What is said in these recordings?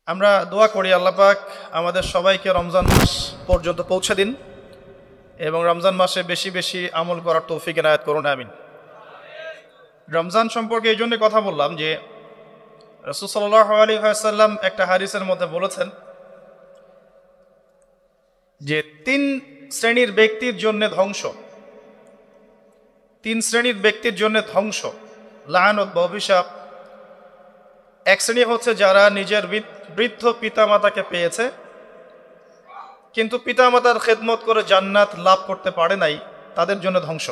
আমরা দোয়া করি আল্লাহ পাক আমাদের সবাইকে রমজান মাস পর্যন্ত পৌঁছে দিন এবং রমজান মাসে বেশি বেশি আমল করার তৌফিক এনায়েত করুন, আমিন। রমজান সম্পর্কে এই জন্য কথা বললাম যে রাসূল সাল্লাল্লাহু আলাইহি ওয়াসাল্লাম একটা হাদিসের মধ্যে বলেছেন যে তিন শ্রেণীর ব্যক্তির জন্য ধ্বংস, তিন শ্রেণীর ব্যক্তির জন্য ধ্বংস, লাআনত বা অভিশাপ। এক শ্রেণী হচ্ছে যারা নিজের বৃদ্ধ পিতামাতাকে পেয়েছে কিন্তু পিতামাতার খেদমত করে জান্নাত লাভ করতে পারে নাই, তাদের জন্য ধ্বংস।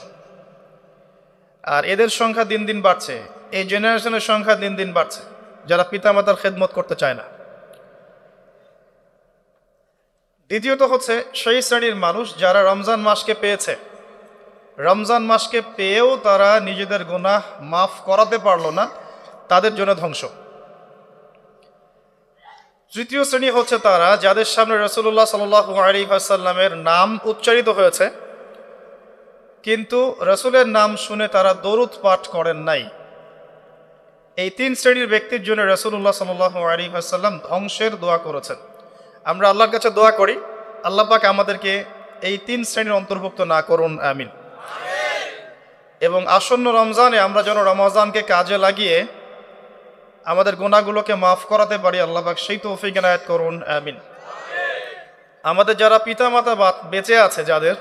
আর এদের সংখ্যা দিন দিন বাড়ছে, এই জেনারেশনের সংখ্যা দিন দিন বাড়ছে যারা পিতামাতার খেদমত করতে চায় না। দ্বিতীয়ত হচ্ছে সেই শ্রেণীর মানুষ যারা রমজান মাসকে পেয়েছে, রমজান মাসকে পেয়েও তারা নিজেদের গুনাহ মাফ করাতে পারল না, তাদের জন্য ধ্বংস। তৃতীয় শ্রেণী হচ্ছে তারা যাদের সামনে রাসূলুল্লাহ সাল্লাল্লাহু আলাইহি ওয়াসাল্লামের নাম উচ্চারিত হয়েছে কিন্তু রাসূলের নাম শুনে তারা দরুদ পাঠ করেন নাই। এই তিন শ্রেণীর ব্যক্তির জন্য রাসূলুল্লাহ সাল্লাল্লাহু আলাইহি ওয়াসাল্লাম ধ্বংসের দোয়া করেছেন। আমরা আল্লাহর কাছে দোয়া করি আল্লাহ পাক আমাদেরকে এই তিন শ্রেণীর অন্তর্ভুক্ত না করুন, আমিন। এবং আসন্ন রমজানে আমরা যেন রমজানকে কাজে লাগিয়ে আমাদের গুনাহগুলোকে মাফ করাতে পারি, আল্লাহ পাক সেই তৌফিক এনায়েত করুন, আমিন। আমাদের যারা পিতামাতা বেঁচে আছে যাদের,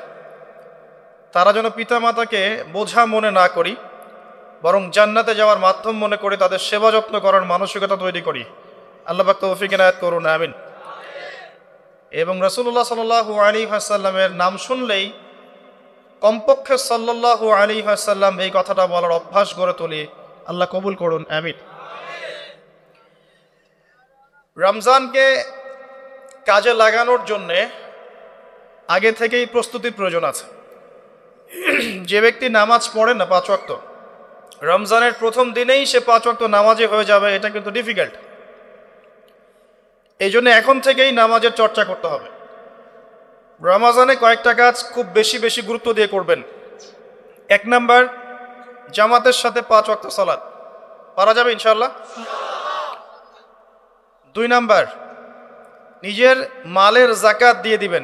তারা যেন পিতামাতাকে বোঝা মনে না করি, বরং জান্নাতে যাওয়ার মাধ্যম মনে করে তাদের সেবা যত্ন করার মানসিকতা তৈরি করি, আল্লাহ পাক তৌফিক এনায়েত করুন, আমিন। এবং রাসূলুল্লাহ সাল্লাল্লাহু আলাইহি ওয়াসাল্লামের নাম শুনলেই কমপক্ষে সাল্লাল্লাহু আলাইহি ওয়াসাল্লাম এই কথাটা বলার অভ্যাস গড়ে তুলি, আল্লাহ কবুল করুন, আমিন। রমজানকে কাজে লাগানোর জন্যে আগে থেকেই প্রস্তুতির প্রয়োজন আছে। যে ব্যক্তি নামাজ পড়ে না 5 ওয়াক্ত, রমজানের প্রথম দিনেই সে 5 ওয়াক্ত নামাজি হয়ে যাবে, এটা কিন্তু ডিফিকাল্ট। এই জন্য এখন থেকেই নামাজের চর্চা করতে হবে। রমজানে কয়েকটা কাজ খুব বেশি বেশি গুরুত্ব দিয়ে করবেন। 1 নাম্বার, জামাতের সাথে 5 ওয়াক্ত সালাত পারা যাবে ইনশাআল্লাহ। 2 নাম্বার, নিজের মালের যাকাত দিয়ে দিবেন।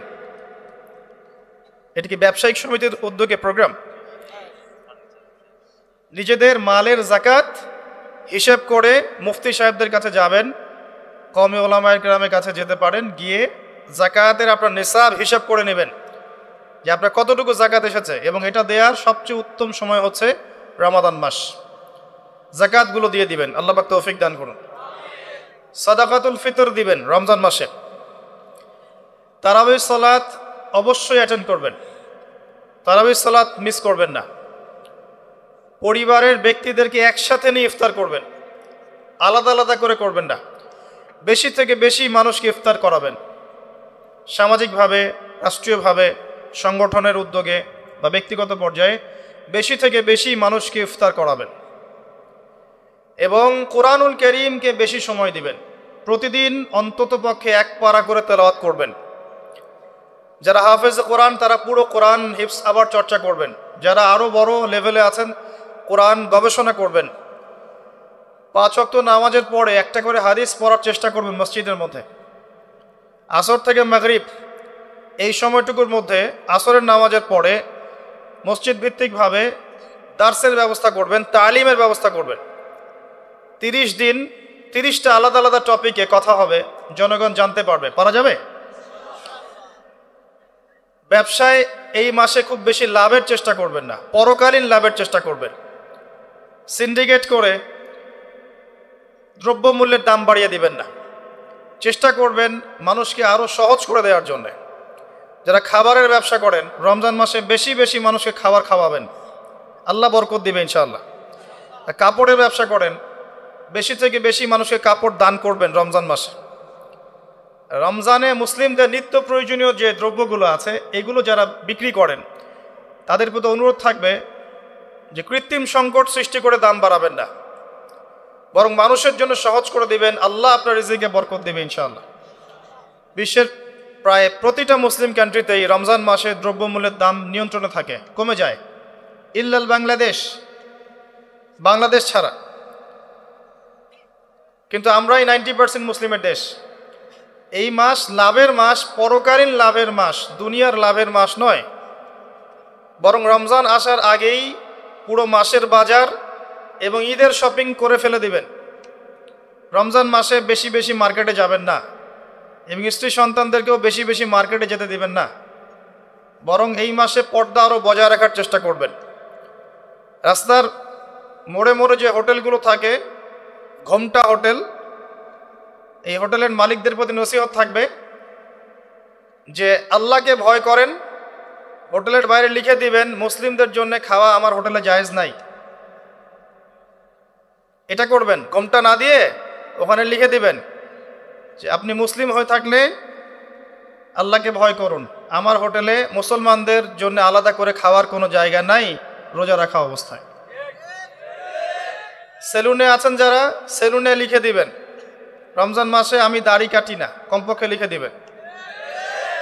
এটা কি ব্যবসায়িক সমিতির উদ্যোগে প্রোগ্রাম? নিজেদের মালের যাকাত হিসাব করে মুফতি সাহেবদের কাছে যাবেন, কওমি উলামায়ে কেরামের কাছে যেতে পারেন, গিয়ে যাকাতের আপনার নিসাব হিসাব করে নেবেন যে আপনার কতটুকু যাকাত এসেছে। এবং এটা দেওয়ার সবচেয়ে উত্তম সময় হচ্ছে রমাদান মাস। যাকাতগুলো দিয়ে দিবেন, আল্লাহ পাক তৌফিক দান করুন। সাদাকাতুল ফিতর দিবেন রমজান মাসে। তারাবির সালাত অবশ্যই অ্যাটেন্ড করবেন, তারাবির সালাত মিস করবেন না। পরিবারের ব্যক্তিদেরকে একসাথে নিয়ে ইফতার করবেন, আলাদা আলাদা করে করবেন না। বেশি থেকে বেশি মানুষকে ইফতার করাবেন, সামাজিকভাবে, রাষ্ট্রীয়ভাবে, সংগঠনের উদ্যোগে বা ব্যক্তিগত পর্যায়ে বেশি থেকে বেশি মানুষকে ইফতার করাবেন। এবং কোরআনুল কারীমকে বেশি সময় দিবেন। প্রতিদিন অন্তত পক্ষে 1 পারা করে তেলাওয়াত করবেন। যারা হাফেজ কোরআন তারা পুরো কোরআন হিফজ আবার চর্চা করবেন। যারা আরও বড় লেভেলে আছেন কোরআন গবেষণা করবেন। 5 ওয়াক্ত নামাজের পরে একটা করে হাদিস পড়ার চেষ্টা করবেন মসজিদের মধ্যে। আসর থেকে মাগরিব এই সময়টুকুর মধ্যে, আসরের নামাজের পরে মসজিদ ভিত্তিকভাবে দার্সের ব্যবস্থা করবেন, তালিমের ব্যবস্থা করবেন। 30 দিন 30টা আলাদা আলাদা টপিকে কথা হবে, জনগণ জানতে পারবে। পারা যাবে? ব্যবসায় এই মাসে খুব বেশি লাভের চেষ্টা করবেন না, পরকালীন লাভের চেষ্টা করবেন। সিন্ডিকেট করে দ্রব্যমূল্যের দাম বাড়িয়ে দিবেন না, চেষ্টা করবেন মানুষকে আরও সহজ করে দেওয়ার জন্য। যারা খাবারের ব্যবসা করেন রমজান মাসে বেশি বেশি মানুষকে খাবার খাওয়াবেন, আল্লাহ বরকত দিবে ইনশাআল্লাহ। কাপড়ের ব্যবসা করেন, বেশি থেকে বেশি মানুষকে কাপড় দান করবেন রমজান মাসে। রমজানে মুসলিমদের নিত্য প্রয়োজনীয় যে দ্রব্যগুলো আছে এগুলো যারা বিক্রি করেন তাদের প্রতি অনুরোধ থাকবে যে কৃত্রিম সংকট সৃষ্টি করে দাম বাড়াবেন না, বরং মানুষের জন্য সহজ করে দিবেন। আল্লাহ আপনার রিজিকে বরকত দেবে ইনশাআল্লাহ। বিশ্বের প্রায় প্রতিটা মুসলিম কান্ট্রিতেই রমজান মাসে দ্রব্যমূল্যের দাম নিয়ন্ত্রণে থাকে, কমে যায়, ইল্লাল বাংলাদেশ ছাড়া। কিন্তু আমরাই 90% মুসলিমের দেশ, এই মাস লাভের মাস, পরকালীন লাভের মাস, দুনিয়ার লাভের মাস নয়। বরং রমজান আসার আগেই পুরো মাসের বাজার এবং ঈদের শপিং করে ফেলে দিবেন। রমজান মাসে বেশি বেশি মার্কেটে যাবেন না এবং স্ত্রী সন্তানদেরকেও বেশি বেশি মার্কেটে যেতে দিবেন না। বরং এই মাসে পর্দা আরও বজায় রাখার চেষ্টা করবেন। রাস্তার মোড়ে মোড়ে যে হোটেলগুলো থাকে, ঘোমটা হোটেল, এই হোটেলের মালিকদের প্রতি নসিহত থাকবে যে আল্লাহকে ভয় করেন। হোটেলের বাইরে লিখে দিবেন, মুসলিমদের জন্য খাওয়া আমার হোটেলে জায়েজ নাই। এটা করবেন, ঘোমটা না দিয়ে ওখানে লিখে দিবেন যে আপনি মুসলিম হয়ে থাকলে আল্লাহকে ভয় করুন, আমার হোটেলে মুসলমানদের জন্য আলাদা করে খাওয়ার কোনো জায়গা নাই রোজা রাখা অবস্থায়। সেলুনে আছেন যারা, সেলুনে লিখে দিবেন রমজান মাসে আমি দাড়ি কাটি না, কমপক্ষে লিখে দিবেন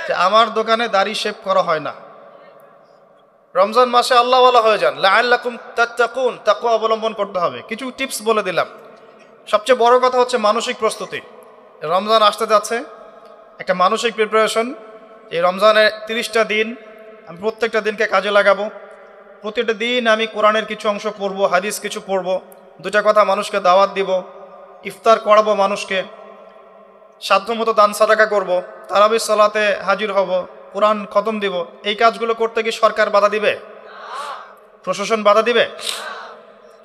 যে আমার দোকানে দাড়ি শেভ করা হয় না। রমজান মাসে আল্লাহওয়ালা হয়ে যান, লাআল্লাকুম তাত্তাকুন, তাকওয়া অবলম্বন করতে হবে। কিছু টিপস বলে দিলাম। সবচেয়ে বড় কথা হচ্ছে মানসিক প্রস্তুতি। রমজান আসতে যাচ্ছে, একটা মানসিক প্রিপারেশন। এই রমজানের 30টা দিন আমি প্রত্যেকটা দিনকে কাজে লাগাবো। প্রতিটা দিন আমি কোরআনের কিছু অংশ পড়বো, হাদিস কিছু পড়বো, দুটা কথা মানুষকে দাওয়াত দিব, ইফতার করাবো মানুষকে, সাধ্যমতো দান সাদাকা করব, তারাবির সালাতে হাজির হব, কোরআন খতম দিব। এই কাজগুলো করতে কি সরকার বাধা দিবে? প্রশাসন বাধা দিবে?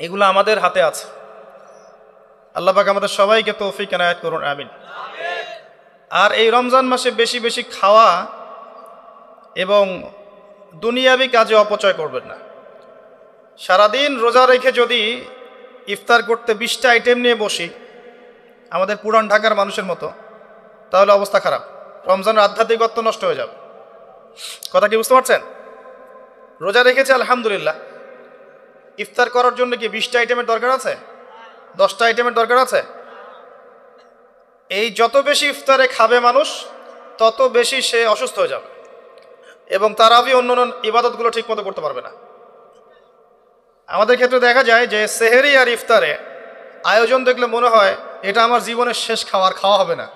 এগুলো আমাদের হাতে আছে। আল্লাহ পাক আমাদের সবাইকে তৌফিক এনায়েত করুন, আমিন। আর এই রমজান মাসে বেশি বেশি খাওয়া এবং দুনিয়াবি কাজে অপচয় করবেন না। সারাদিন রোজা রেখে যদি ইফতার করতে 20টা আইটেম নিয়ে বসি আমাদের পুরান ঢাকার মানুষের মতো, তাহলে অবস্থা খারাপ। রমজানের আধ্যাত্মিকত্ব নষ্ট হয়ে যাবে। কথা কি বুঝতে পারছেন? রোজা রেখেছে আলহামদুলিল্লাহ, ইফতার করার জন্য কি 20টা আইটেমের দরকার আছে? 10টা আইটেমের দরকার আছে? এই যত বেশি ইফতারে খাবে মানুষ তত বেশি সে অসুস্থ হয়ে যাবে এবং তারাবি অন্যান্য ইবাদতগুলো ঠিক মতো করতে পারবে না। আমাদের ক্ষেত্রে দেখা যায় যে সেহেরি আর ইফতারে আয়োজন দেখলে মনে হয় এটা আমার জীবনের শেষ খাওয়া হবে না।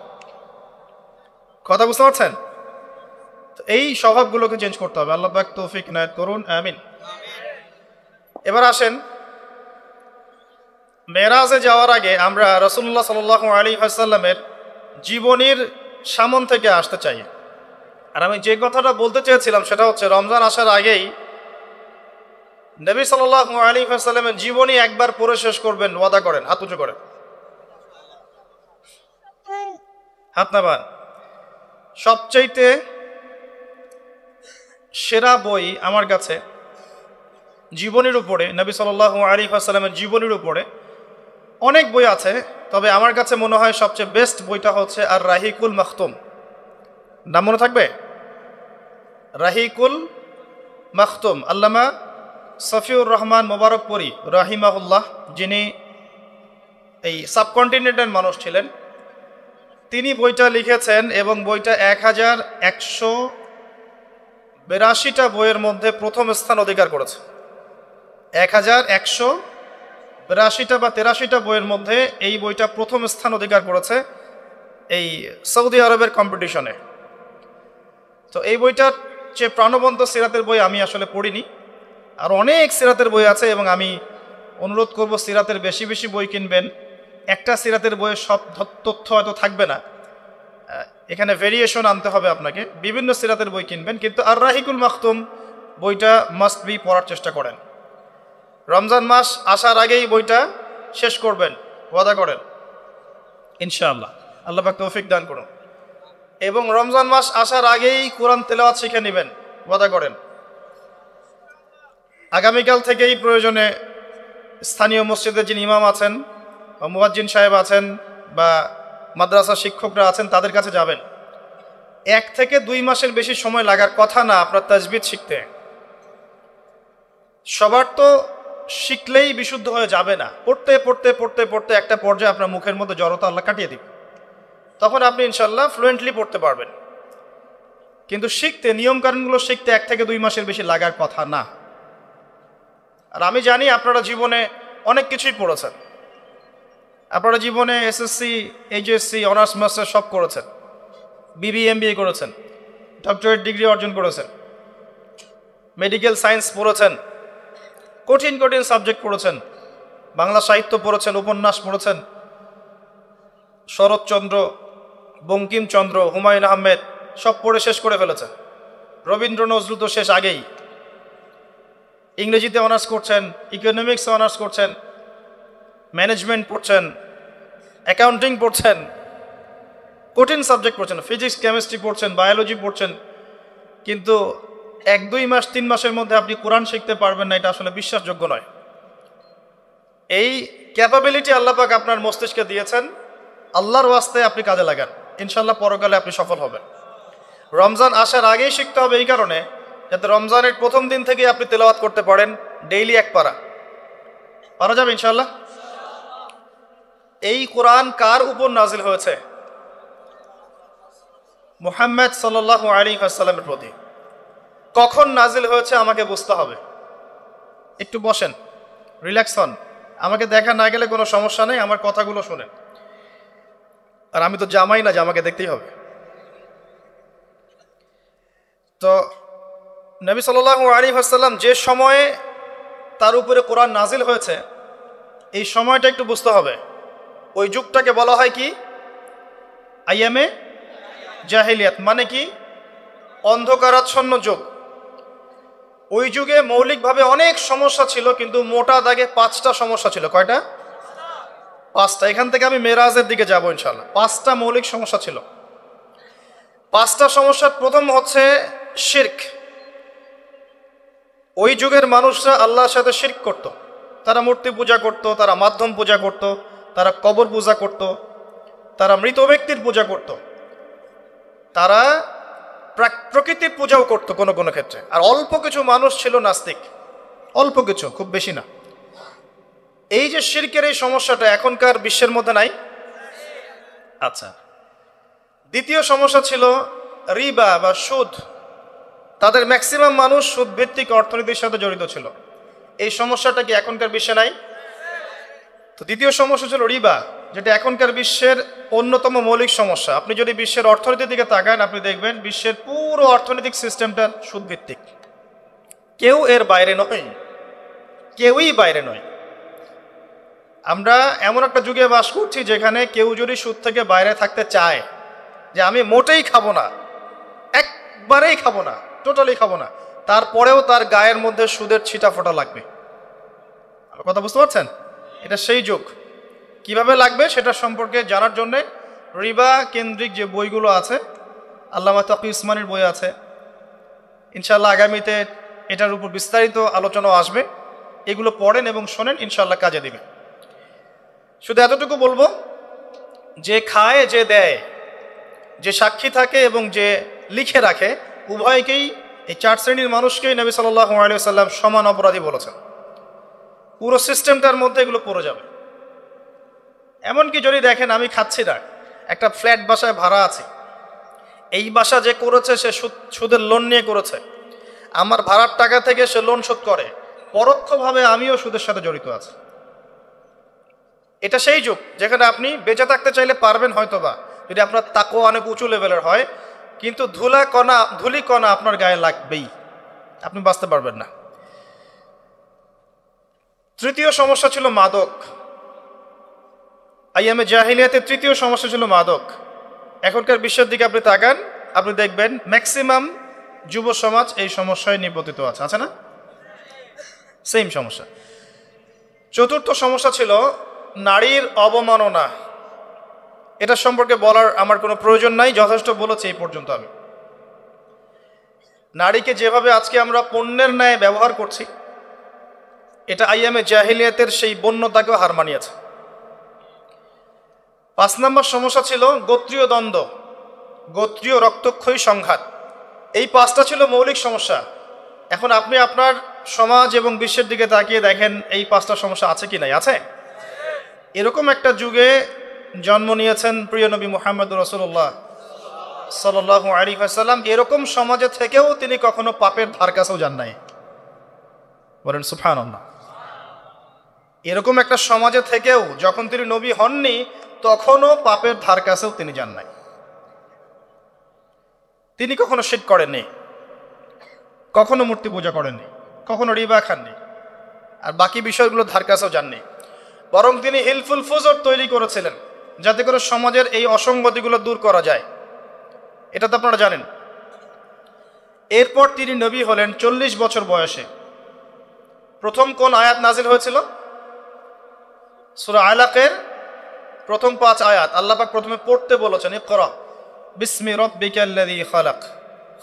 কথা বুঝতে পারছেন? এই স্বভাবগুলোকে চেঞ্জ করতে হবে। আল্লাহ পাক তৌফিক ইনায়েত করুন, আমিন। এবার আসেন, মেরাজে যাওয়ার আগে আমরা রাসূলুল্লাহ সাল্লাল্লাহু আলাইহি ওয়াসাল্লামের জীবনীর সামন থেকে আসতে চাই। আর আমি যে কথাটা বলতে চেয়েছিলাম সেটা হচ্ছে রমজান আসার আগেই নবী সাল্লাল্লাহু আলাইহি ওয়াসাল্লামের জীবনী একবার পড়ে শেষ করবেন, ওয়াদা করেন। হাত উঁচু করেন, হাত নামান। সবচাইতে সেরা বই আমার কাছে জীবনীর উপরে, নবী সাল্লাল্লাহু আলাইহি ওয়াসাল্লামের জীবনীর উপরে অনেক বই আছে, তবে আমার কাছে মনে হয় সবচেয়ে বেস্ট বইটা হচ্ছে আর রাহিকুল মাখতুম। নাম মনে থাকবে? রাহিকুল মাখতুম, আল্লামা সফিউর রহমান মোবারকপুরী রাহিমাহুল্লাহ, যিনি এই সাবকন্টিনেন্টের মানুষ ছিলেন, তিনি বইটা লিখেছেন এবং বইটা 1182টা বইয়ের মধ্যে প্রথম স্থান অধিকার করেছে। 1182টা বা 83টা বইয়ের মধ্যে এই বইটা প্রথম স্থান অধিকার করেছে এই সৌদি আরবের কম্পিটিশনে। তো এই বইটার যে প্রাণবন্ত সিরাতের বই আমি আসলে পড়িনি, আর অনেক সিরাতের বই আছে এবং আমি অনুরোধ করব সিরাতের বেশি বেশি বই কিনবেন। একটা সিরাতের বইয়ে সব তথ্য হয়তো থাকবে না, এখানে ভেরিয়েশন আনতে হবে আপনাকে। বিভিন্ন সিরাতের বই কিনবেন, কিন্তু আর রাহিকুল মাখতুম বইটা মাস্ট বি পড়ার চেষ্টা করেন। রমজান মাস আসার আগেই বইটা শেষ করবেন, ওয়াদা করেন ইনশাআল্লাহ। আল্লাহ পাক তৌফিক দান করুন। এবং রমজান মাস আসার আগেই কোরআন তেলাওয়াত শিখে নেবেন, ওয়াদা করেন। আগামীকাল থেকেই প্রয়োজনে স্থানীয় মসজিদে যিনি ইমাম আছেন বা মুয়াজ্জিন সাহেব আছেন বা মাদ্রাসা শিক্ষকরা আছেন তাদের কাছে যাবেন। 1 থেকে 2 মাসের বেশি সময় লাগার কথা না আপনার তাজবিদ শিখতে। সবার তো শিখলেই বিশুদ্ধ হয়ে যাবে না। পড়তে পড়তে পড়তে পড়তে একটা পর্যায়ে আপনার মুখের মধ্যে জড়তা আল্লাহ কাটিয়ে দিবে, তখন আপনি ইনশাল্লাহ ফ্লুয়েন্টলি পড়তে পারবেন। কিন্তু শিখতে, নিয়মকানুনগুলো শিখতে 1 থেকে 2 মাসের বেশি লাগার কথা না। আর আমি জানি আপনারা জীবনে অনেক কিছুই পড়েছেন, আপনারা জীবনে এসএসসি, এইচএসসি, অনার্স মাস্টার সব করেছেন। BBA করেছেন, ডক্টরেট ডিগ্রি অর্জন করেছেন, মেডিকেল সায়েন্স পড়েছেন, কঠিন কঠিন সাবজেক্ট পড়েছেন, বাংলা সাহিত্য পড়েছেন, উপন্যাস পড়েছেন, শরৎচন্দ্র, বঙ্কিমচন্দ্র, হুমায়ুন আহমেদ সব পড়ে শেষ করে ফেলেছেন। রবীন্দ্র নজরুল তো শেষ আগেই। ইংরেজিতে অনার্স করছেন, ইকোনমিক্সে অনার্স করছেন, ম্যানেজমেন্ট পড়ছেন, অ্যাকাউন্টিং পড়ছেন, কঠিন সাবজেক্ট পড়ছেন, ফিজিক্স কেমিস্ট্রি পড়ছেন, বায়োলজি পড়ছেন, কিন্তু 1-2 মাস 3 মাসের মধ্যে আপনি কোরআন শিখতে পারবেন না, এটা আসলে বিশ্বাসযোগ্য নয়। এই ক্যাপাবিলিটি আল্লাহ পাক আপনার মস্তিষ্কে দিয়েছেন, আল্লাহর ওয়াস্তে আপনি কাজে লাগান, ইনশাল্লাহ পরকালে আপনি সফল হবেন। রমজান আসার আগেই শিখতে হবে এই কারণে, যাতে রমজানের প্রথম দিন থেকে আপনি তেলাওয়াত করতে পারেন, ডেইলি 1 পারা। পারা যাবে ইনশাল্লাহ? এই কোরআন কার উপর নাজিল হয়েছে? মুহাম্মদ সাল্লাল্লাহু আলাইহি ওয়াসাল্লামের প্রতি। কখন নাজিল হয়েছে আমাকে বুঝতে হবে। একটু বসেন, রিল্যাক্স হন, আমাকে দেখা না গেলে কোনো সমস্যা নেই, আমার কথাগুলো শুনেন। আর আমি তো জামাই না যে আমাকে দেখতেই হবে। তো নবী সাল্লাল্লাহু আলাইহি ওয়াসাল্লাম যে সময়ে তার উপরে কোরআন নাজিল হয়েছে, এই সময়টা একটু বুঝতে হবে। ওই যুগটাকে বলা হয় কি? আইয়ামে জাহিলিয়াত, মানে কি? অন্ধকারাচ্ছন্ন যুগ। ওই যুগে মৌলিকভাবে অনেক সমস্যা ছিল, কিন্তু মোটা দাগে 5টা সমস্যা ছিল। কয়টা? 5টা। এখান থেকে আমি মেরাজের দিকে যাব ইনশাআল্লাহ। 5টা মৌলিক সমস্যা ছিল। 5টা সমস্যার প্রথম হচ্ছে শিরক। ওই যুগের মানুষরা আল্লাহর সাথে শিরক করত। তারা মূর্তি পূজা করত, তারা মাধ্যম পূজা করত, তারা কবর পূজা করত, তারা মৃত ব্যক্তির পূজা করত, তারা প্রকৃতির পূজাও করত কোনো কোনো ক্ষেত্রে। আর অল্প কিছু মানুষ ছিল নাস্তিক, অল্প কিছু, খুব বেশি না। এই যে শিরকের এই সমস্যাটা এখনকার বিশ্বের মধ্যে নাই। আচ্ছা, দ্বিতীয় সমস্যা ছিল রিবা বা সুদ। তাদের ম্যাক্সিমাম মানুষ সুদ ভিত্তিক অর্থনীতির সাথে জড়িত ছিল। এই সমস্যাটা কি এখনকার বিশ্বে নাই? তো দ্বিতীয় সমস্যা ছিল রিবা, যেটা এখনকার বিশ্বের অন্যতম মৌলিক সমস্যা। আপনি যদি বিশ্বের অর্থনীতির দিকে তাকান, আপনি দেখবেন বিশ্বের পুরো অর্থনৈতিক সিস্টেমটা সুদ ভিত্তিক। কেউ এর বাইরে নয়, কেউই বাইরে নয়। আমরা এমন একটা যুগে বাস করছি যেখানে কেউ যদি সুদ থেকে বাইরে থাকতে চায়, যে আমি মোটেই খাবো না, একবারেই খাবো না, টোটালি খাবো না, তারপরেও তার গায়ের মধ্যে সুদের ছিটা ফোটা লাগবে। কথা বুঝতে পারছেন? এটা সেই যুগ। কিভাবে লাগবে সেটা সম্পর্কে জানার জন্যে রিবা কেন্দ্রিক যে বইগুলো আছে, আল্লামা তাকি উসমানীর বই আছে, ইনশাআল্লাহ আগামীতে এটার উপর বিস্তারিত আলোচনা আসবে। এগুলো পড়েন এবং শোনেন, ইনশাআল্লাহ কাজে দিবে। শুধু এতটুকু বলবো, যে খায়, যে দেয়, যে সাক্ষী থাকে এবং যে লিখে রাখে, উভয়কেই, এই 4 শ্রেণীর মানুষকেই নবী সাল্লাল্লাহু আলাইহি ওয়াসাল্লাম সমান অপরাধী বলেছেন। পুরো সিস্টেমটার মধ্যে এগুলো পড়ে যাবে। এমনকি যদি দেখেন আমি খাচ্ছি না, একটা ফ্ল্যাট বাসায় ভাড়া আছে, এই বাসা যে করেছে সে সুদের লোন নিয়ে করেছে, আমার ভাড়ার টাকা থেকে সে লোন শোধ করে, পরোক্ষভাবে আমিও সুদের সাথে জড়িত আছি। এটা সেই যুগ যেখানে আপনি বেঁচে থাকতে চাইলে পারবেন হয়তোবা, যদি আপনার তাকওয়া অনেক উঁচু লেভেলের হয়, কিন্তু ধুলি কণা আপনার গায়ে লাগবেই, আপনি বাঁচতে পারবেন না। তৃতীয় সমস্যা ছিল মাদক। আইয়ামে জাহিলিয়াতের তৃতীয় সমস্যা ছিল মাদক। এখনকার বিশ্বের দিকে আপনি তাকান, আপনি দেখবেন ম্যাক্সিমাম যুব সমাজ এই সমস্যায় নিপতিত আছে, আছে না? সেম সমস্যা। চতুর্থ সমস্যা ছিল নারীর অবমাননা। এটা সম্পর্কে বলার আমার কোনো প্রয়োজন নাই, যথেষ্ট বলেছি এই পর্যন্ত আমি। নারীকে যেভাবে আজকে আমরা পণ্যের ন্যায় ব্যবহার করছি, এটা আইয়ামে জাহিলিয়াতের সেই বন্যতাকেও হার মানিয়েছে। 5 নম্বর সমস্যা ছিল গোত্রীয় দ্বন্দ্ব, গোত্রীয় রক্তক্ষয়ী সংঘাত। এই 5টা ছিল মৌলিক সমস্যা। এখন আপনি আপনার সমাজ এবং বিশ্বের দিকে তাকিয়ে দেখেন এই 5টা সমস্যা আছে কি নাই? আছে। এরকম একটা যুগে জন্ম নিয়েছেন প্রিয় নবী মুহাম্মদুর রাসূলুল্লাহ সাল্লাল্লাহু আলাইহি ওয়াসাল্লাম। এরকম সমাজে থেকেও তিনি কখনো পাপের ধার কাছেও যান নাই। বলেন সুবহানাল্লাহ। এরকম একটা সমাজে থেকেও যখন তিনি নবী হননি, তখনও পাপের ধার কাছেও তিনি যান নাই। তিনি কখনো শিরক করেননি, কখনো মূর্তি পূজা করেননি, কখনো রিবা খাননি, আর বাকি বিষয়গুলো ধার কাছেও যাননি। বরং তিনি হিলফুল ফুজর তৈরি করেছিলেন যাতে করে সমাজের এই অসঙ্গতিগুলো দূর করা যায়। এটা তো আপনারা জানেন। এরপর তিনি নবী হলেন 40 বছর বয়সে। প্রথম কোন আয়াত নাজিল হয়েছিল? সূরা আলাকের প্রথম 5 আয়াত আল্লাহ পাক প্রথমে পড়তে বলেছেন, ইকরা বিসমি রাব্বিকাল্লাযী খালাক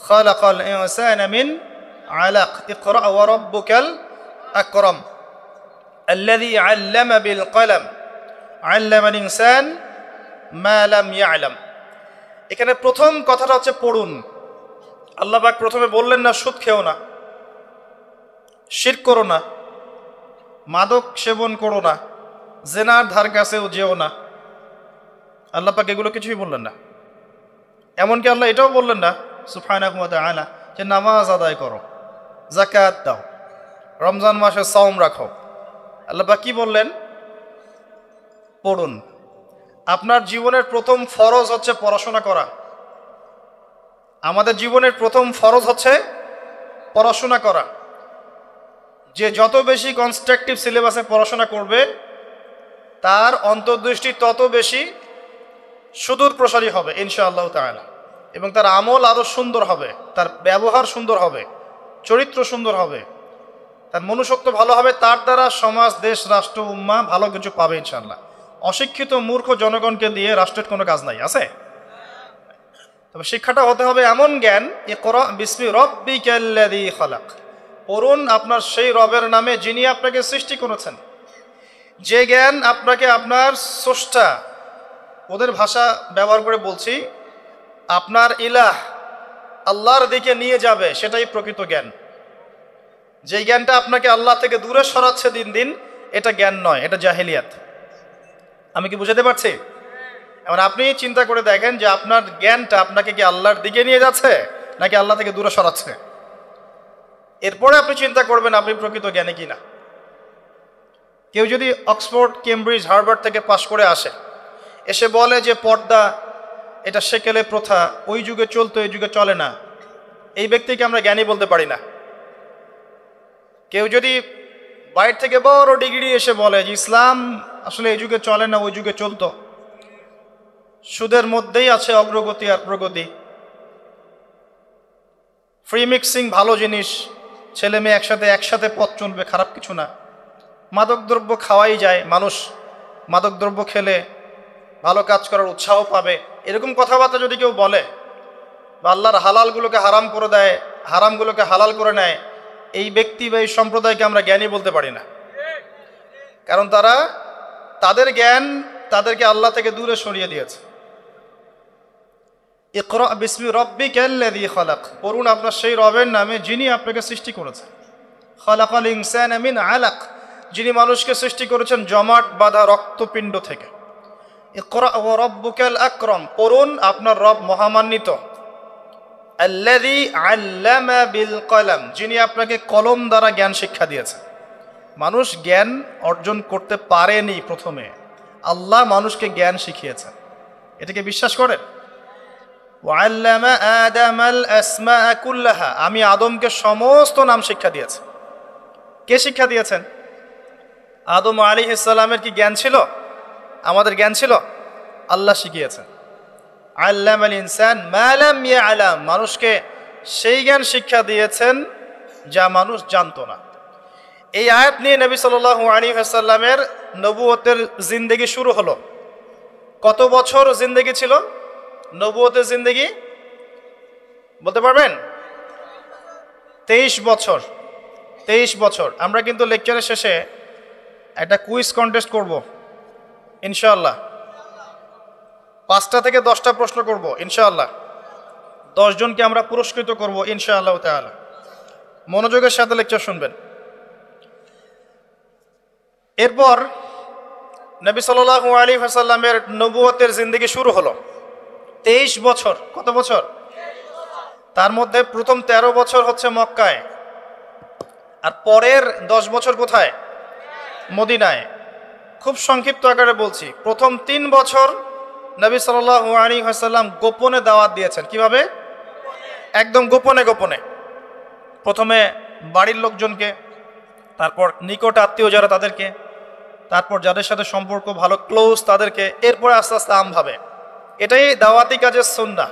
খালাকাল ইনসানা মিন আলাক ইকরা ওয়া রাব্বুকাল আকরাম আল্লাযী আল্লামা বিল কলম আল্লামাল ইনসান মা লাম ইয়ালাম। এখানে প্রথম কথাটা হচ্ছে পড়ুন। আল্লাহ পাক প্রথমে বললেন না সুদ খেও না, শিরক করো না, মাদক সেবন করো না, জেনার ধার কাছেও যেও না। আল্লাহ পাক এগুলো কিছুই বললেন না। এমনকি আল্লাহ এটাও বললেন না সুবহানাহু ওয়া তাআলা যে নামাজ আদায় করো, যাকাত দাও, রমজান মাসে সাওম রাখো। আল্লাহ পাক কি বললেন? পড়ুন। আপনার জীবনের প্রথম ফরজ হচ্ছে পড়াশোনা করা। আমাদের জীবনের প্রথম ফরজ হচ্ছে পড়াশোনা করা। যে যত বেশি কনস্ট্রাকটিভ সিলেবাসে পড়াশোনা করবে তার অন্তর্দৃষ্টি তত বেশি সুদূর প্রসারী হবে ইনশাআল্লাহ তাআলা, এবং তার আমল আরও সুন্দর হবে, তার ব্যবহার সুন্দর হবে, চরিত্র সুন্দর হবে, তার মনুষ্যত্ব ভালো হবে। তার দ্বারা সমাজ, দেশ, রাষ্ট্র, উম্মাহ ভালো কিছু পাবে ইনশাআল্লাহ। অশিক্ষিত মূর্খ জনগণকে দিয়ে রাষ্ট্রের কোনো কাজ নাই, আছে? তবে শিক্ষাটা হতে হবে এমন জ্ঞান, ইকরা বিসমি রাব্বিকাল্লাযী খালাক, পড়ুন আপনার সেই রবের নামে যিনি আপনাকে সৃষ্টি করেছেন। যে জ্ঞান আপনাকে আপনার স্রষ্টা, ওদের ভাষা ব্যবহার করে বলছি, আপনার ইলাহ আল্লাহর দিকে নিয়ে যাবে, সেটাই প্রকৃত জ্ঞান। যে জ্ঞানটা আপনাকে আল্লাহ থেকে দূরে সরাচ্ছে দিন দিন, এটা জ্ঞান নয়, এটা জাহেলিয়াত। আমি কি বুঝাতে পারছি? এবার আপনি চিন্তা করে দেখেন যে আপনার জ্ঞানটা আপনাকে কি আল্লাহর দিকে নিয়ে যাচ্ছে নাকি আল্লাহ থেকে দূরে সরাচ্ছে। এরপরে আপনি চিন্তা করবেন আপনি প্রকৃত জ্ঞানী কিনা। কেউ যদি অক্সফোর্ড, কেমব্রিজ, হার্ভার্ড থেকে পাশ করে আসে, এসে বলে যে পর্দা এটা সেকেলে প্রথা, ওই যুগে চলতো এই যুগে চলে না, এই ব্যক্তিকে আমরা জ্ঞানী বলতে পারি না। কেউ যদি বাইরে থেকে বড় ডিগ্রি এসে বলে যে ইসলাম আসলে এই যুগে চলে না ওই যুগে চলতো, সুদের মধ্যেই আছে অগ্রগতি আর প্রগতি, ফ্রি মিক্সিং ভালো জিনিস, ছেলে মেয়ে একসাথে পথ চলবে, খারাপ কিছু না, মাদকদ্রব্য খাওয়াই যায়, মানুষ মাদকদ্রব্য খেলে ভালো কাজ করার উৎসাহ পাবে, এরকম কথাবার্তা যদি কেউ বলে, বা আল্লাহর হালালগুলোকে হারাম করে দেয়, হারামগুলোকে হালাল করে নেয়, এই ব্যক্তি বা এই সম্প্রদায়কে আমরা জ্ঞানী বলতে পারি না। কারণ তাদের জ্ঞান তাদেরকে আল্লাহ থেকে দূরে সরিয়ে দিয়েছে। ইকরা বিসমি রাব্বিকাল্লাযী খালাক, পড়ুন আপনার সেই রবের নামে যিনি আপনাকে সৃষ্টি করেছেন। খালাকাল ইনসানা মিন আলাক, যিনি মানুষকে সৃষ্টি করেছেন জমাট বাঁধা রক্তপিণ্ড থেকে। ইকরা ওয়া রাব্বুকাল আকরাম, পড়ুন আপনার রব মহামান্বিত। আল্লাযী আল্লামা বিল কলম, যিনি আপনাকে কলম দ্বারা জ্ঞান শিক্ষা দিয়েছেন। মানুষ জ্ঞান অর্জন করতে পারেনি, প্রথমে আল্লাহ মানুষকে জ্ঞান শিখিয়েছেন। এটাকে বিশ্বাস করেন? ওয়াল্লামা আদামাল আসমাআ কুল্লাহা, আমি আদমকে সমস্ত নাম শিক্ষা দিয়েছি। কে শিক্ষা দিয়েছেন? আদম আলাইহিস সালামের কি জ্ঞান ছিল? আমাদের জ্ঞান ছিল? আল্লাহ শিখিয়েছেন। আল্লামাল ইনসান মা লাম ইয়ালাম, মানুষকে সেই জ্ঞান শিক্ষা দিয়েছেন যা মানুষ জানতো না। এই আয়াত নিয়ে নবী সাল্লাল্লাহু আলাইহি ওয়াসাল্লামের নবুয়তের জিন্দেগি শুরু হলো। কত বছর জিন্দেগি ছিল নবুয়তের জিন্দেগি? বলতে পারবেন? 23 বছর। 23 বছর। আমরা কিন্তু লেকচারের শেষে একটা কুইজ কন্টেস্ট করব ইনশাআল্লাহ। 5টা থেকে 10টা প্রশ্ন করব ইনশাআল্লাহ। 10 জনকে আমরা পুরস্কৃত করব ইনশাআল্লাহ তাআলা। মনোযোগের সাথে লেকচার শুনবেন। এরপর নবী সাল্লাল্লাহু আলাইহি ওয়াসাল্লামের নবুয়তের জিন্দেগি শুরু হলো। 23 বছর। কত বছর? তার মধ্যে প্রথম 13 বছর হচ্ছে মক্কায়, আর পরের 10 বছর কোথায়? মদিনায়। খুব সংক্ষিপ্ত আকারে বলছি, প্রথম 3 বছর নবী সাল্লাল্লাহু আলাইহি ওয়াসাল্লাম গোপনে দাওয়াত দিয়েছেন। কিভাবে? একদম গোপনে গোপনে, প্রথমে বাড়ির লোকজনকে, তারপর নিকট আত্মীয় যারা তাদেরকে, তারপর যাদের সাথে সম্পর্ক ভালো ক্লোজ তাদেরকে, এরপরে আস্তে আস্তে আমভাবে। এটাই দাওয়াতি কাজের সুন্নাহ।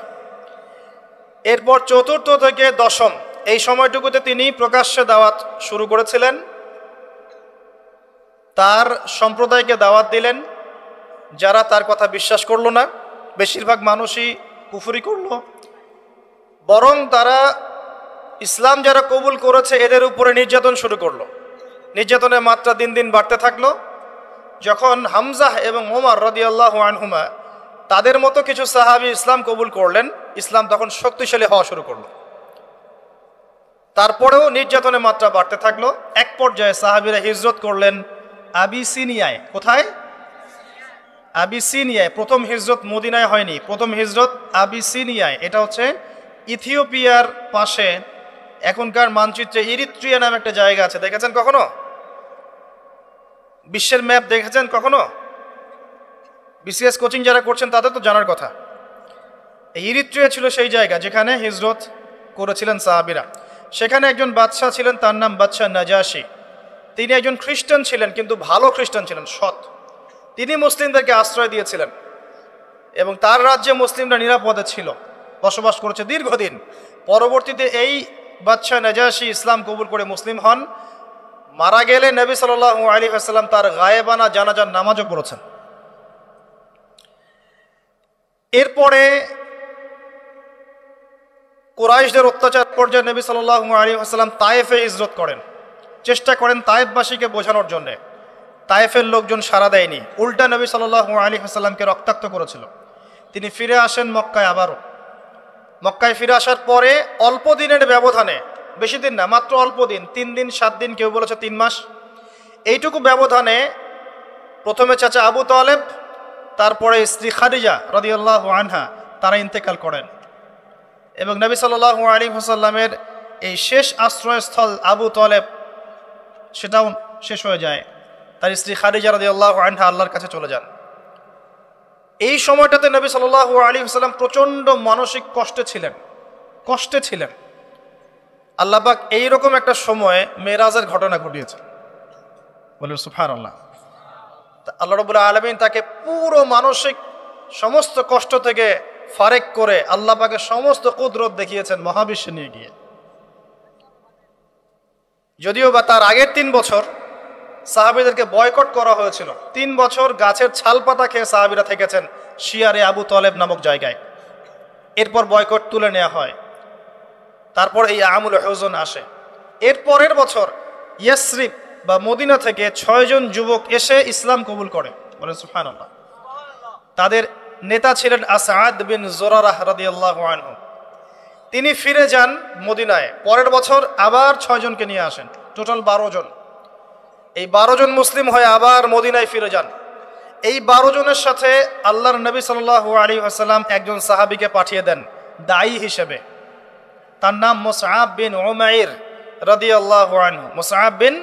এরপর চতুর্থ থেকে দশম এই সময়টুকুতে তিনি প্রকাশ্যে দাওয়াত শুরু করেছিলেন, তার সম্প্রদায়কে দাওয়াত দিলেন। যারা তার কথা বিশ্বাস করলো না, বেশিরভাগ মানুষই কুফরি করলো, বরং তারা ইসলাম যারা কবুল করেছে এদের উপরে নির্যাতন শুরু করলো। নির্যাতনের মাত্রা দিন দিন বাড়তে থাকলো। যখন হামজাহ এবং ওমর রাদিয়াল্লাহু আনহুমা তাদের মতো কিছু সাহাবী ইসলাম কবুল করলেন, ইসলাম তখন শক্তিশালী হওয়া শুরু করলো। তারপরেও নির্যাতনের মাত্রা বাড়তে থাকলো। এক পর্যায়ে সাহাবীরা হিজরত করলেন আবিসিনিয়ায়। কোথায়? আবিসিনিয়ায়। প্রথম হিজরত মদিনায় হয়নি, প্রথম হিজরত আবিসিনিয়ায়। এটা হচ্ছে ইথিওপিয়ার পাশে, এখনকার মানচিত্রে ইরিত্রিয়া নামে একটা জায়গা আছে, দেখেছেন কখনো? বিশ্বের ম্যাপ দেখেছেন কখনো? বিসিএস কোচিং যারা করছেন তাদের তো জানার কথা। এই ইরিত্রিয়া ছিল সেই জায়গা যেখানে হিজরত করেছিলেন সাহাবীরা। সেখানে একজন বাদশাহ ছিলেন, তার নাম বাদশাহ নাজাশী। তিনি একজন খ্রিস্টান ছিলেন, কিন্তু ভালো খ্রিস্টান ছিলেন, সৎ। তিনি মুসলিমদেরকে আশ্রয় দিয়েছিলেন এবং তার রাজ্যে মুসলিমরা নিরাপদে ছিল, বসবাস করেছে দীর্ঘদিন। পরবর্তীতে এই বাদশাহ নাজাশী ইসলাম কবুল করে মুসলিম হন। মারা গেলে নবী সাল্লাল্লাহু আলাইহি ওয়াসাল্লাম তার গায়েবানা জানাজার নামাজও পড়েছেন। এরপরে কুরাইশদের অত্যাচার পর্যায়ে নবী সাল্লাল্লাহু আলাইহি ওয়াসাল্লাম তায়েফে হিজরত করেন, চেষ্টা করেন তায়েফবাসীকে বোঝানোর জন্যে। তায়েফের লোকজন সাড়া দেয়নি, উল্টা নবী সাল্লাল্লাহু আলাইহি ওয়াসাল্লামকে রক্তাক্ত করেছিল। তিনি ফিরে আসেন মক্কায়। আবারও মক্কায় ফিরে আসার পরে অল্প দিনের ব্যবধানে, বেশি দিন না, মাত্র অল্প দিন, 3 দিন 7 দিন, কেউ বলেছে 3 মাস, এইটুকু ব্যবধানে প্রথমে চাচা আবু তালেব, তারপরে স্ত্রী খাদিজা রাদিয়াল্লাহু আনহা, তারা ইন্তেকাল করেন। এবং নবী সাল্লাল্লাহু আলাইহি ওয়াসাল্লামের এই শেষ আশ্রয়স্থল আবু তালেব, সেটাও শেষ হয়ে যায়। তার স্ত্রী খাদিজা রাদিয়াল্লাহু আনহা আল্লাহর কাছে চলে যান। এই সময়টাতে নবী সাল্লাল্লাহু আলাইহি ওয়াসাল্লাম প্রচণ্ড মানসিক কষ্টে ছিলেন। আল্লাহ পাক এইরকম একটা সময়ে মেরাজের ঘটনা ঘটিয়েছে, বলে সুবহানাল্লাহ। আল্লাহ রাব্বুল আলামিন তাকে পুরো মানসিক সমস্ত কষ্ট থেকে ফারেক করে আল্লাহ পাকের সমস্ত কুদরত দেখিয়েছেন মহাবিশ্বে নিয়ে গিয়ে। যদিও বা তার আগের 3 বছর সাহাবীদেরকে বয়কট করা হয়েছিল। 3 বছর গাছের ছাল পাতা খেয়ে সাহাবীরা থেকেছেন শিয়ারে আবু তালেব নামক জায়গায়। এরপর বয়কট তুলে নেওয়া হয়। তারপর এই আমুল হুজন আসে। এর পরের বছর ইয়াসরিব বা মদিনা থেকে 6 জন যুবক এসে ইসলাম কবুল করে, বলেন সুবহানাল্লাহ। তাদের নেতা ছিলেন আসাদ বিন জুরারাহ রাদিয়াল্লাহু আনহু। তিনি ফিরে যান মদিনায়। পরের বছর আবার 6 জনকে নিয়ে আসেন, টোটাল 12 জন। এই 12 জন মুসলিম হয়ে আবার মদিনায় ফিরে যান। এই 12 জনের সাথে আল্লাহর নবী সাল্লাল্লাহু আলাইহি ওয়াসাল্লাম একজন সাহাবীকে পাঠিয়ে দেন দায়ী হিসেবে। তার নাম মুসআব বিন উমাইর রাদিয়াল্লাহু আনহু। মুসআব বিন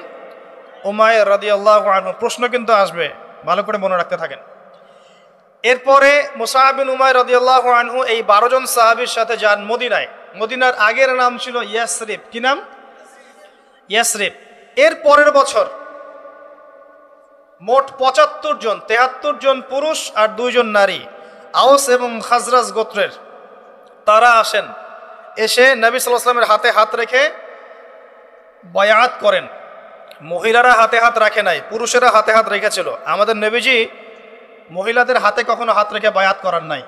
উমাইর রাদিয়াল্লাহু আনহু। প্রশ্ন কিন্তু আসবে, ভালো করে মনে রাখতে থাকেন। এরপরে মুসআব বিন উমাইর রাদিয়াল্লাহু আনহু এই 12 জন সাহাবীর সাথে যান মদিনায়। মদিনার আগের নাম ছিল ইয়াসরিব। কি নাম? ইয়াসরিব। এর পরের বছর মোট 75 জন, 73 জন পুরুষ আর 2 জন নারী, আওস এবং খাজরাজ গোত্রের, তারা আসেন। এসে নবী সাল্লাল্লাহু আলাইহি ওয়াসাল্লামের হাতে হাত রেখে বায়াত করেন। মহিলারা হাতে হাত রাখে নাই, পুরুষেরা হাতে হাত রেখেছিল। আমাদের নবীজি মহিলাদের হাতে কখনো হাত রেখে বায়াত করার নাই।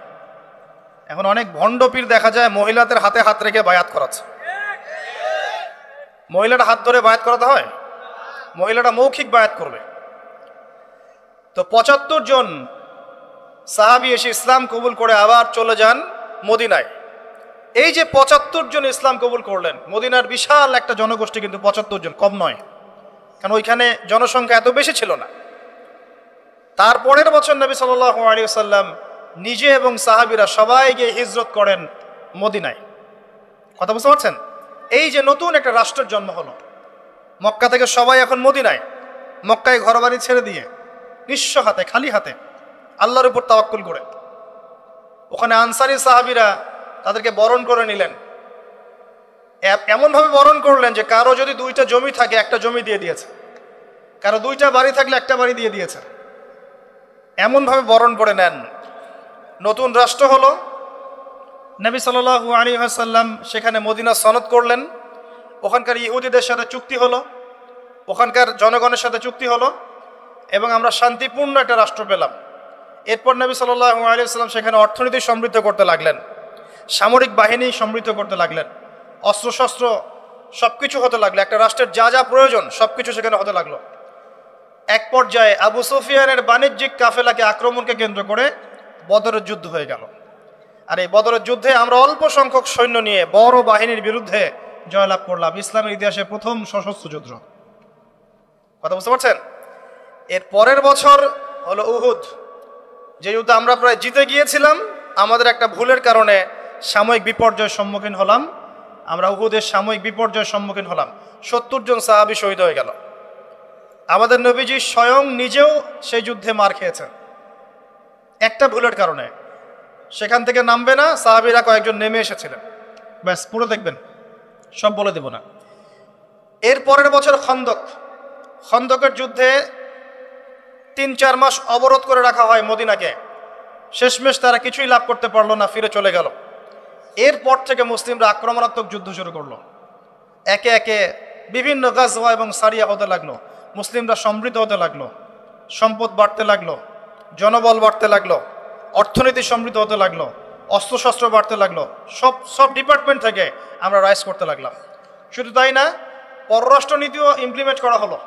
এখন অনেক ভণ্ড পীর দেখা যায় মহিলাদের হাতে হাত রেখে বায়াত করাচ্ছে। মহিলাটা হাত ধরে বায়াত করাতে হয়? মহিলাটা মৌখিক বায়াত করবে। তো 75 জন সাহাবী এসে ইসলাম কবুল করে আবার চলে যান মদিনায়। এই যে 75 জন ইসলাম কবুল করলেন, মদিনার বিশাল একটা জনগোষ্ঠী, কিন্তু 75 জন কম নয়, কারণ ওইখানে জনসংখ্যা এত বেশি ছিল না। তারপরের বছর নবী সাল্লাল্লাহু আলাইহি ওয়াসাল্লাম নিজে এবং সাহাবীরা সবাই গিয়ে হিজরত করেন মদিনায়। কথা বুঝতে পারছেন? এই যে নতুন একটা রাষ্ট্রের জন্ম হলো, মক্কা থেকে সবাই এখন মদিনায়, মক্কায় ঘরবাড়ি ছেড়ে দিয়ে নিঃস্ব হাতে, খালি হাতে, আল্লাহর উপর তাওয়াক্কুল করে। ওখানে আনসারী সাহাবীরা তাদেরকে বরণ করে নিলেন, এমনভাবে বরণ করলেন যে কারো যদি 2টা জমি থাকে একটা জমি দিয়ে দিয়েছে, কারো 2টা বাড়ি থাকলে একটা বাড়ি দিয়ে দিয়েছে। এমনভাবে বরণ করে নেন। নতুন রাষ্ট্র হলো, নবী সাল্লাল্লাহু আলাইহি ওয়াসাল্লাম সেখানে মদিনা সনদ করলেন, ওখানকার ইহুদিদের সাথে চুক্তি হলো, ওখানকার জনগণের সাথে চুক্তি হলো এবং আমরা শান্তিপূর্ণ একটা রাষ্ট্র পেলাম। এরপর নবী সাল্লাল্লাহু আলাইহি ওয়াসাল্লাম সেখানে অর্থনীতি সমৃদ্ধ করতে লাগলেন, সামরিক বাহিনী সমৃদ্ধ করতে লাগলেন, অস্ত্রশস্ত্র সব কিছু হতে লাগলো, একটা রাষ্ট্রের যা যা প্রয়োজন সব কিছু সেখানে হতে লাগলো। এক পর্যায়ে আবু সুফিয়ানের বাণিজ্যিক কাফেলাকে আক্রমণকে কেন্দ্র করে বদরের যুদ্ধ হয়ে গেল। আর এই বদরের যুদ্ধে আমরা অল্প সংখ্যক সৈন্য নিয়ে বড় বাহিনীর বিরুদ্ধে জয়লাভ করলাম। ইসলামের ইতিহাসে প্রথম সশস্ত্র যুদ্ধ। কথা বুঝতে পারছেন? এর পরের বছর হলো উহুদ, যে যুদ্ধে আমরা প্রায় জিতে গিয়েছিলাম, আমাদের একটা ভুলের কারণে সাময়িক বিপর্যয়ের সম্মুখীন হলাম। আমরা উহুদের সাময়িক বিপর্যয়ের সম্মুখীন হলাম, 70 জন সাহাবী শহীদ হয়ে গেল। আমাদের নবীজি স্বয়ং নিজেও সেই যুদ্ধে মার খেয়েছেন একটা ভুলের কারণে। সেখান থেকে নামবে না, সাহাবীরা কয়েকজন নেমে এসেছিলেন, ব্যাস পুরো দেখবেন, সব বলে দেব না। এর পরের বছর খন্দকের যুদ্ধে 3-4 মাস অবরোধ করে রাখা হয় মদিনাকে। শেষমেশ তারা কিছুই লাভ করতে পারলো না, ফিরে চলে গেল। এরপর থেকে মুসলিমরা আক্রমণাত্মক যুদ্ধ শুরু করলো, একে একে বিভিন্ন গাজওয়া এবং সারিয়া হতে লাগলো, মুসলিমরা সমৃদ্ধ হতে লাগলো, সম্পদ বাড়তে লাগলো, জনবল বাড়তে লাগলো, অর্থনীতি সমৃদ্ধ হতে লাগলো, অস্ত্রশস্ত্র বাড়তে লাগলো, সব ডিপার্টমেন্ট থেকে আমরা রাইজ করতে লাগলাম। শুধু তাই না, পররাষ্ট্রনীতিও ইমপ্লিমেন্ট করা হলো,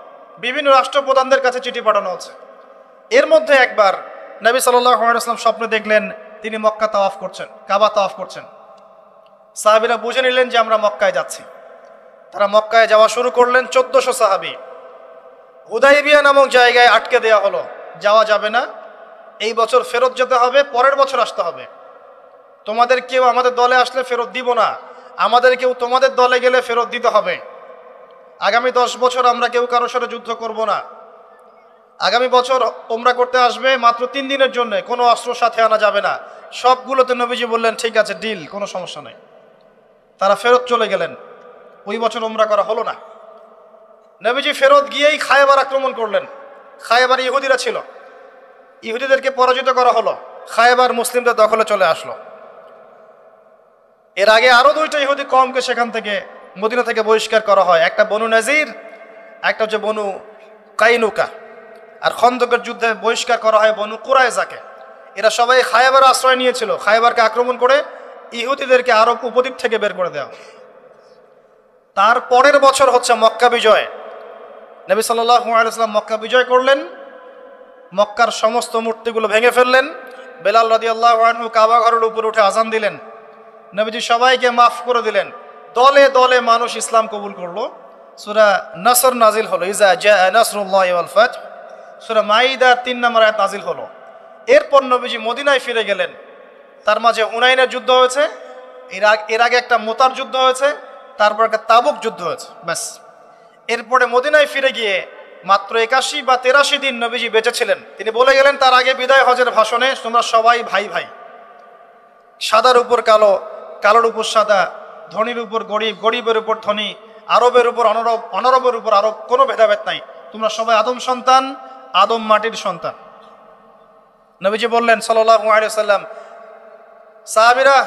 বিভিন্ন রাষ্ট্রপ্রধানদের কাছে চিঠি পাঠানো হচ্ছে। এর মধ্যে একবার নবী সাল্লাল্লাহু আলাইহি ওয়াসাল্লাম স্বপ্নে দেখলেন তিনি মক্কা তাওয়াফ করছেন, কাবা তাওয়াফ করছেন। সাহাবীরা বুঝে নিলেন যে আমরা মক্কায় যাচ্ছি। তারা মক্কায় যাওয়া শুরু করলেন, 1400 সাহাবী। হুদাইবিয়া নামক জায়গায় আটকে দেওয়া হলো, যাওয়া যাবে না, এই বছর ফেরত যেতে হবে, পরের বছর আসতে হবে। তোমাদের কেউ আমাদের দলে আসলে ফেরত দিব না, আমাদের কেউ তোমাদের দলে গেলে ফেরত দিতে হবে। আগামী 10 বছর আমরা কেউ কারোর সাথে যুদ্ধ করব না। আগামী বছর ওমরা করতে আসবে মাত্র 3 দিনের জন্য, কোনো অস্ত্র সাথে আনা যাবে না। সবগুলোতে নবীজি বললেন ঠিক আছে, ডিল, কোনো সমস্যা নেই। তারা ফেরত চলে গেলেন, ওই বছর ওমরা করা হলো না। নবীজি ফেরত গিয়েই খায়বার আক্রমণ করলেন। খায়বার ইহুদিরা ছিল, ইহুদিদেরকে পরাজিত করা হলো, খায়বার মুসলিমদের দখলে চলে আসলো। এর আগে আরো 2টা ইহুদি কওমকে সেখান থেকে মদিনা থেকে বহিষ্কার করা হয়, একটা বনু নাজির, একটা হচ্ছে বনু কাইনুকা। আর খন্দকের যুদ্ধে বহিষ্কার করা হয় বনু কুরাইজাকে। এরা সবাই খায়বার আশ্রয় নিয়েছিল। খায়বারকে আক্রমণ করে ইহুদিদেরকে আরব উপদ্বীপ থেকে বের করে দেওয়া। তার পরের বছর হচ্ছে মক্কা বিজয়। নবী সাল্লাল্লাহু আলাইহি ওয়াসাল্লাম মক্কা বিজয় করলেন, মক্কার সমস্ত মূর্তিগুলো ভেঙে ফেললেন। বেলাল রাদিয়াল্লাহু আনহু কাবা ঘরের উপর উঠে আজান দিলেন। নবীজি সবাইকে মাফ করে দিলেন। দলে দলে মানুষ ইসলাম কবুল করলো। সূরা নাসর নাজিল হলো, ইজা জাআ নাসরুল্লাহি ওয়াল ফাতহ। সূরা মাইদার 3 নম্বর আয়াত নাজিল হলো। এরপর নবীজি মদিনায় ফিরে গেলেন। তার মাঝে হুনাইনের যুদ্ধ হয়েছে, এর আগে একটা মোতার যুদ্ধ হয়েছে, তারপর একটা তাবুক যুদ্ধ হয়েছে, ব্যাস। এরপরে মদিনায় ফিরে গিয়ে মাত্র 81 বা 83 দিন নবীজি বেঁচে ছিলেন। তিনি বলে গেলেন তার আগে বিদায় হজের ভাষণে, তোমরা সবাই ভাই ভাই, সাদার উপর কালো, কালোর উপর সাদা, ধনীর উপর গরিব, গরিবের উপর ধনী, আরবের উপর অনরব, অনরবের উপর আরব, কোনো ভেদাভেদ নাই। তোমরা সবাই আদম সন্তান, আদম মাটির সন্তান। নবীজি বললেন সাল্লাল্লাহু আলাইহি ওয়াসাল্লাম, সাহাবীরা,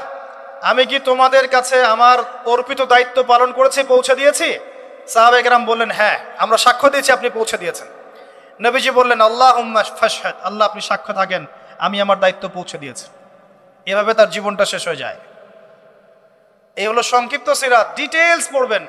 আমি কি তোমাদের কাছে আমার অর্পিত দায়িত্ব পালন করেছি, পৌঁছে দিয়েছি? সাহাবায়ে কেরাম বললেন, হ্যাঁ, আমরা সাক্ষ্য দিয়েছি আপনি পৌঁছে দিয়েছেন। নবীজি বললেন, আল্লাহুম্মা ফাশহাদ, আল্লাহ আপনি সাক্ষ্য থাকেন আমি আমার দায়িত্ব পৌঁছে দিয়েছি। এভাবে তার জীবনটা শেষ হয়ে যায়। এই হলো সংক্ষিপ্ত সিরাত, ডিটেইলস পড়বেন।